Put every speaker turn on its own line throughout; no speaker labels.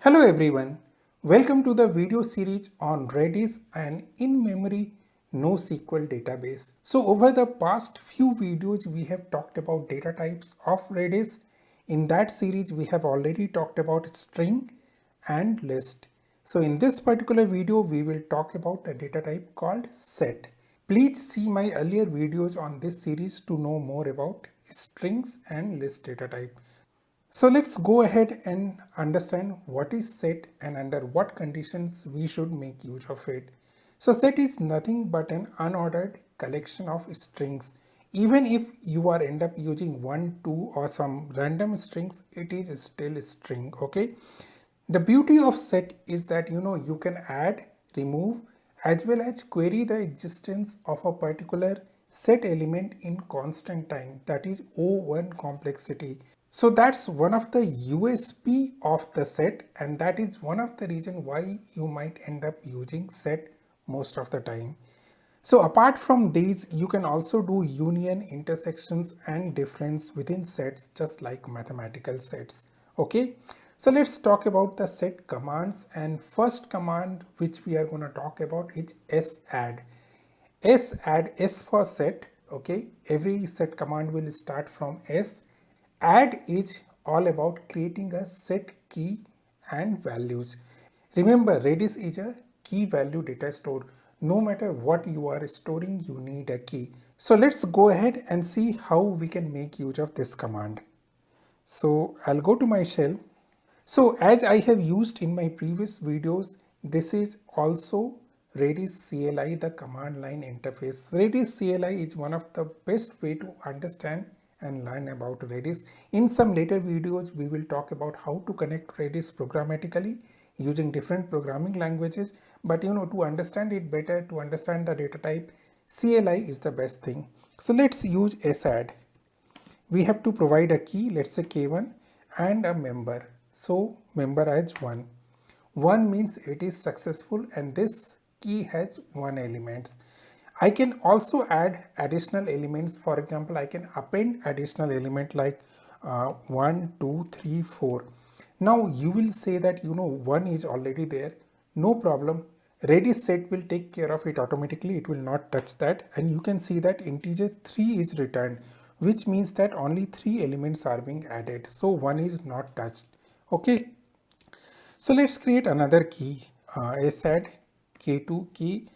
Hello everyone, welcome to the video series on Redis and in-memory NoSQL database. So over the past few videos we have talked about data types of Redis. In that series we have already talked about string and list. So in this particular video we will talk about a data type called set. Please see my earlier videos on this series to know more about strings and list data type. So let's go ahead and understand what is set and under what conditions we should make use of it. So set is nothing but an unordered collection of strings. Even if you are end up using 1, 2 or some random strings, it is still a string, okay? The beauty of set is that you can add, remove as well as query the existence of a particular set element in constant time, that is O1 complexity. So that's one of the USP of the set, and that is one of the reason why you might end up using set most of the time. So apart from these, you can also do union, intersections and difference within sets just like mathematical sets. Okay, so let's talk about the set commands, and first command which we are going to talk about is sadd. Sadd, S for set. Okay, every set command will start from S. Add is all about creating a set key and values. Remember, Redis is a key value data store. No matter what you are storing, you need a key. So let's go ahead and see how we can make use of this command. So I'll go to my shell. So as I have used in my previous videos, this is also Redis CLI, the command line interface. Redis CLI is one of the best way to understand and learn about Redis. In some later videos, we will talk about how to connect Redis programmatically using different programming languages. But to understand it better, to understand the data type, CLI is the best thing. So let's use sadd. We have to provide a key, let's say K1, and a member. So member has 1. 1 means it is successful and this key has 1 element. I can also add additional elements. For example, I can append additional element like 1, 2, 3, 4. Now you will say that 1 is already there. No problem. Redis set will take care of it automatically. It will not touch that. And you can see that integer 3 is returned, which means that only 3 elements are being added. So 1 is not touched. Okay. So let's create another key, sadd k2 key,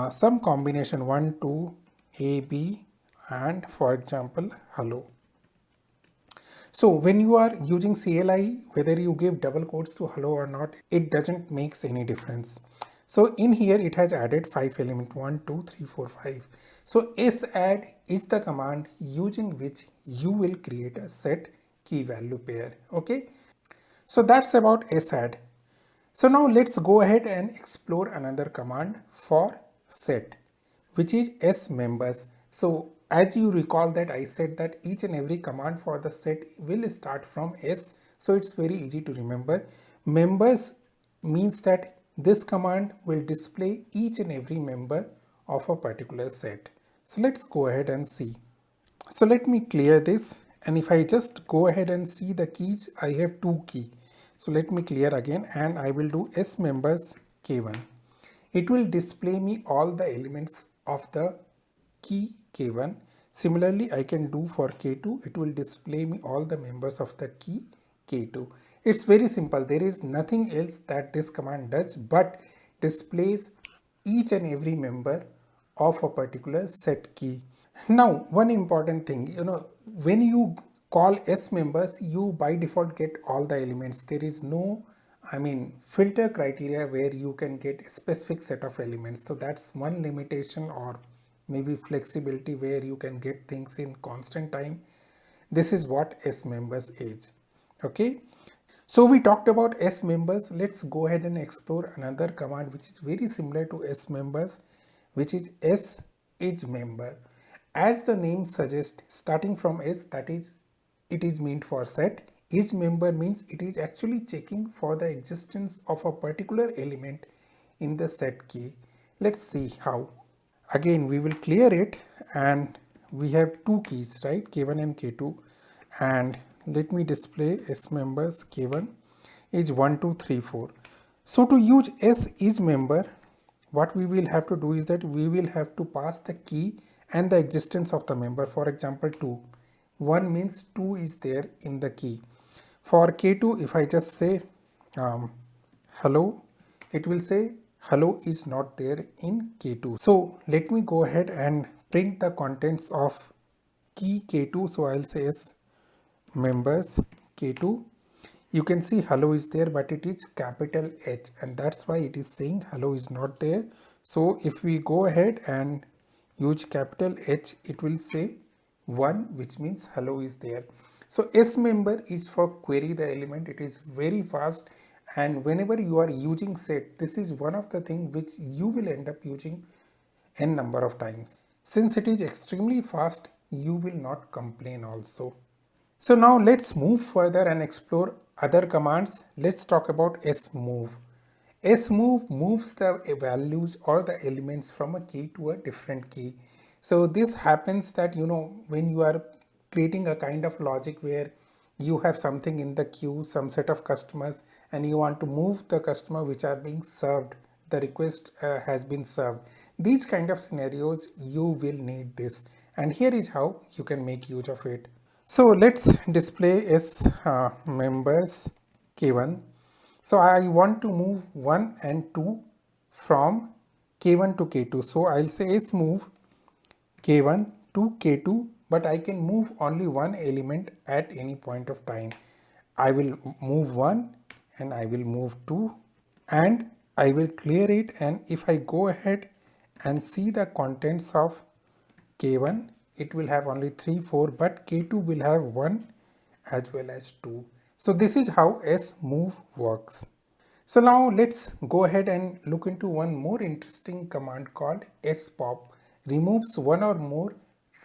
some combination 1, 2, a, b, and for example, hello. So when you are using CLI, whether you give double quotes to hello or not, it doesn't makes any difference. So in here it has added 5 elements, 1, 2, 3, 4, 5. So sadd is the command using which you will create a set key value pair. Okay. So that's about sadd. So now let's go ahead and explore another command for set, which is smembers. So as you recall that I said that each and every command for the set will start from S. So it's very easy to remember. Members means that this command will display each and every member of a particular set. So let's go ahead and see. So let me clear this, and if I just go ahead and see the keys, I have 2 keys. So let me clear again and I will do smembers k1. It will display me all the elements of the key k1. Similarly, I can do for k2, it will display me all the members of the key k2. It's very simple. There is nothing else that this command does but displays each and every member of a particular set key. Now, one important thing, when you call smembers, you by default get all the elements. There is no, filter criteria where you can get a specific set of elements. So that's one limitation or maybe flexibility where you can get things in constant time. This is what smembers is. Okay. So we talked about smembers. Let's go ahead and explore another command which is very similar to smembers, which is sageMember. As the name suggests, starting from S, that is, it is meant for set. sageMember means it is actually checking for the existence of a particular element in the set key. Let's see how. Again, we will clear it, and we have 2 keys, right? K1 and K2. And let me display smembers K1. is 1, 2, 3, 4. So to use S is member, what we will have to do is that we will have to pass the key and the existence of the member. For example, 2. 1 means 2 is there in the key. For K2, if I just say hello, it will say hello is not there in K2. So let me go ahead and print the contents of key K2. So I'll say S members K2. You can see hello is there, but it is capital H, and that's why it is saying hello is not there. So if we go ahead and use capital H, it will say 1, which means hello is there. So S member is for query the element. It is very fast, and whenever you are using set, this is one of the things which you will end up using n number of times. Since it is extremely fast, you will not complain also. So now let's move further and explore other commands. Let's talk about smove. Smove moves the values or the elements from a key to a different key. So this happens that, when you are creating a kind of logic where you have something in the queue, some set of customers, and you want to move the customer which are being served, the request has been served. These kind of scenarios, you will need this, and here is how you can make use of it. So let's display S members K1. So I want to move 1 and 2 from K1 to K2. So I'll say S move K1 to K2, but I can move only one element at any point of time. I will move 1 and I will move 2 and I will clear it, and if I go ahead and see the contents of K1, it will have only 3, 4, but K2 will have 1 as well as 2. So this is how smove works. So now let's go ahead and look into one more interesting command called spop. Removes one or more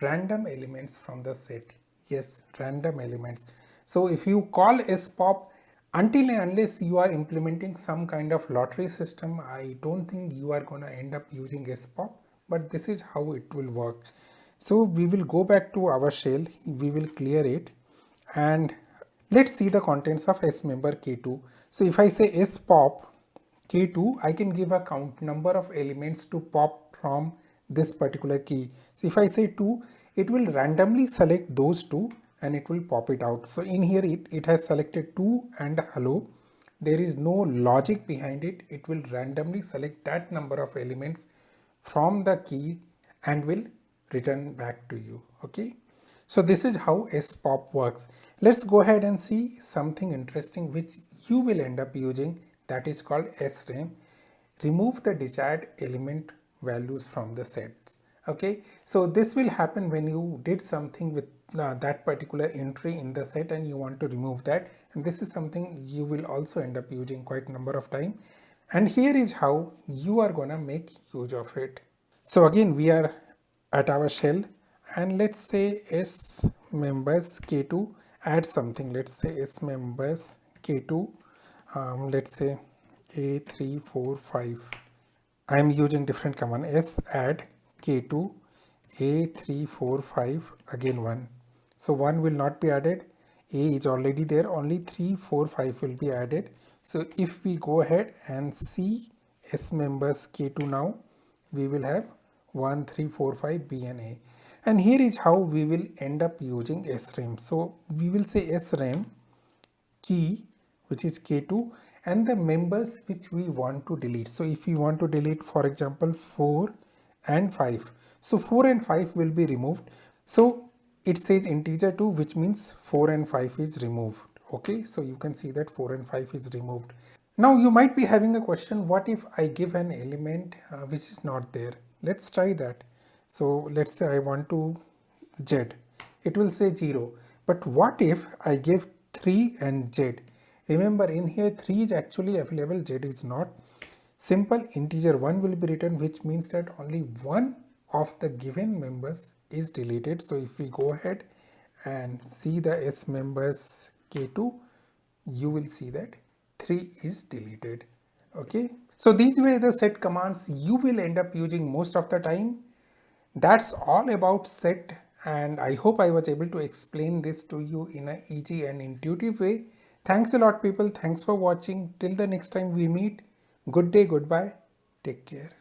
random elements from the set. Yes, random elements. So if you call spop, until and unless you are implementing some kind of lottery system, I don't think you are going to end up using spop, but this is how it will work. So we will go back to our shell, we will clear it, and let's see the contents of S member K2. So if I say spop K2, I can give a count number of elements to pop from this particular key. So if I say 2, it will randomly select those 2 and it will pop it out. So in here it has selected 2 and hello. There is no logic behind it. It will randomly select that number of elements from the key and will return back to you. Okay. So this is how spop works. Let's go ahead and see something interesting which you will end up using, that is called srem. Remove the desired element values from the sets. Okay, so this will happen when you did something with that particular entry in the set and you want to remove that, and this is something you will also end up using quite a number of time, and here is how you are gonna make use of it. So again we are at our shell, and let's say S members K2 add something. Let's say S members K2, let's say A3, 4, 5. I am using different command. S add K2 A3, 4, 5, again 1. So 1 will not be added. A is already there. Only 3, 4, 5 will be added. So if we go ahead and see S members K2 now, we will have 1, 3, 4, 5, B and A. And here is how we will end up using srem. So we will say srem key, which is K2, and the members which we want to delete. So if we want to delete, for example, 4 and 5. So 4 and 5 will be removed. So it says integer 2, which means 4 and 5 is removed. Okay, so you can see that 4 and 5 is removed. Now you might be having a question, what if I give an element which is not there? Let's try that. So let's say I want to Z. It will say 0. But what if I give 3 and Z? Remember, in here 3 is actually available, Z is not. Simple integer 1 will be written, which means that only one of the given members is deleted. So if we go ahead and see the S members K2, you will see that 3 is deleted. Okay, so these were the set commands you will end up using most of the time. That's all about set, and I hope I was able to explain this to you in an easy and intuitive way. Thanks a lot, people. Thanks for watching. Till the next time we meet. Good day, goodbye. Take care.